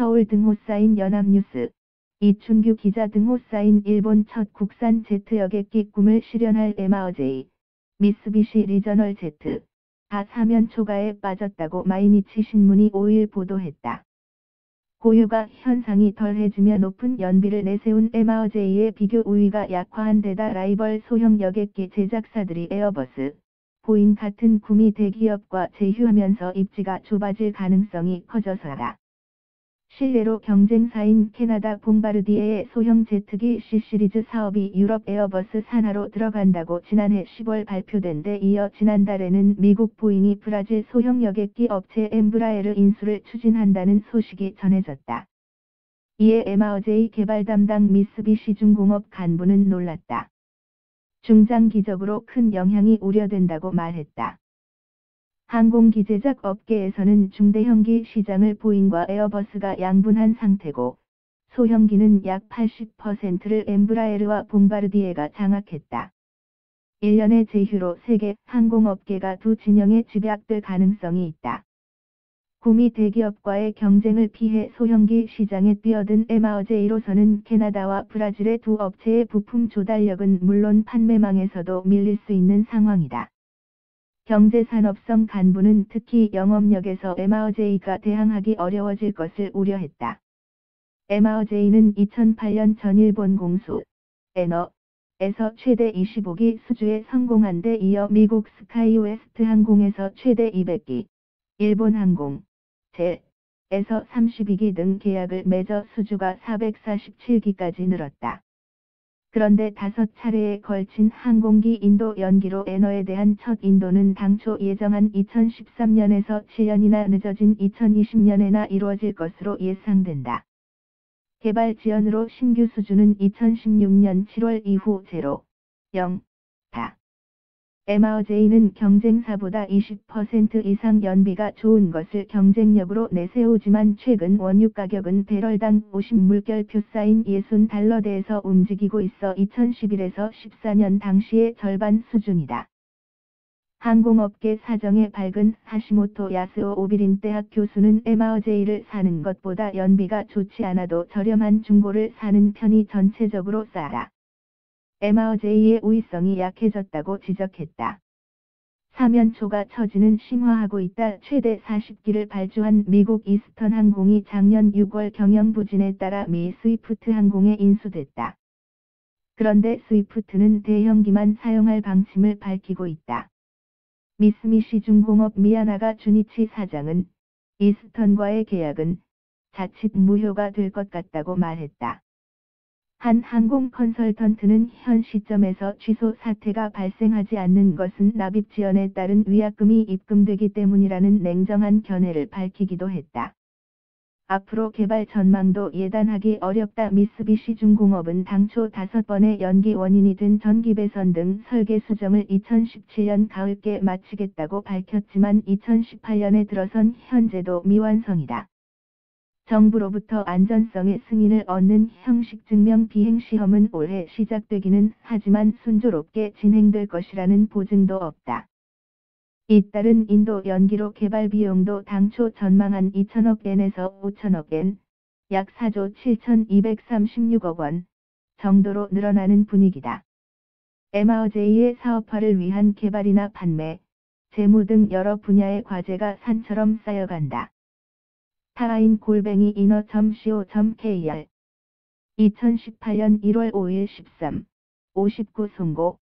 서울 등호 쌓인 연합뉴스. 이춘규 기자 등호 쌓인 일본 첫 국산 제트 여객기 꿈을 실현할 에마어제이. 미쓰비시 리저널 제트. 다 사면 초과에 빠졌다고 마이니치 신문이 5일 보도했다. 고유가 현상이 덜해지며 높은 연비를 내세운 에마어제이의 비교 우위가 약화한 데다 라이벌 소형 여객기 제작사들이 에어버스, 보잉 같은 구미 대기업과 제휴하면서 입지가 좁아질 가능성이 커져서다. 실내로 경쟁사인 캐나다 봉바르디에의 소형 제트기 C시리즈 사업이 유럽 에어버스 산하로 들어간다고 지난해 10월 발표된 데 이어 지난달에는 미국 보잉이 브라질 소형 여객기 업체 엠브라에르 인수를 추진한다는 소식이 전해졌다. 이에 에마어제이 개발 담당 미쓰비시 중공업 간부는 놀랐다. 중장기적으로 큰 영향이 우려된다고 말했다. 항공기 제작 업계에서는 중대형기 시장을 보잉과 에어버스가 양분한 상태고 소형기는 약 80%를 엠브라에르와 봉바르디에가 장악했다. 1년의 제휴로 세계 항공업계가 두 진영에 집약될 가능성이 있다. 구미 대기업과의 경쟁을 피해 소형기 시장에 뛰어든 에마어제이로서는 캐나다와 브라질의 두 업체의 부품 조달력은 물론 판매망에서도 밀릴 수 있는 상황이다. 경제산업성 간부는 특히 영업력에서 에마어제이가 대항하기 어려워질 것을 우려했다. 에마어제이는 2008년 전 일본 공수 에너에서 최대 25기 수주에 성공한 데 이어 미국 스카이웨스트 항공에서 최대 200기, 일본 항공, 젤에서 32기 등 계약을 맺어 수주가 447기까지 늘었다. 그런데 5차례에 걸친 항공기 인도 연기로 에너에 대한 첫 인도는 당초 예정한 2013년에서 7년이나 늦어진 2020년에나 이루어질 것으로 예상된다. 개발 지연으로 신규 수주는 2016년 7월 이후 0다. 에마어제이는 경쟁사보다 20% 이상 연비가 좋은 것을 경쟁력으로 내세우지만 최근 원유 가격은 배럴당 50물결표 쌓인 $60대에서 움직이고 있어 2011에서 14년 당시의 절반 수준이다. 항공업계 사정에 밝은 하시모토 야스오 오비린 대학 교수는 에마어제이를 사는 것보다 연비가 좋지 않아도 저렴한 중고를 사는 편이 전체적으로 싸다. 에마어제이의 우위성이 약해졌다고 지적했다. 사면초가 처지는 심화하고 있다. 최대 40기를 발주한 미국 이스턴 항공이 작년 6월 경영 부진에 따라 미 스위프트 항공에 인수됐다. 그런데 스위프트는 대형기만 사용할 방침을 밝히고 있다. 미쓰비시 중공업 미야나가 주니치 사장은 이스턴과의 계약은 자칫 무효가 될 것 같다고 말했다. 한 항공 컨설턴트는 현 시점에서 취소 사태가 발생하지 않는 것은 납입 지연에 따른 위약금이 입금되기 때문이라는 냉정한 견해를 밝히기도 했다. 앞으로 개발 전망도 예단하기 어렵다. 미쓰비시 중공업은 당초 5번의 연기 원인이 된 전기 배선 등 설계 수정을 2017년 가을께 마치겠다고 밝혔지만 2018년에 들어선 현재도 미완성이다. 정부로부터 안전성의 승인을 얻는 형식 증명 비행 시험은 올해 시작되기는 하지만 순조롭게 진행될 것이라는 보증도 없다. 잇따른 인도 연기로 개발 비용도 당초 전망한 2천억 엔에서 5천억 엔, 약 4조 7,236억 원 정도로 늘어나는 분위기다. 에마어제이의 사업화를 위한 개발이나 판매, 재무 등 여러 분야의 과제가 산처럼 쌓여간다. 타인 inno.co.kr 2018년 1월 5일 13, 59 송고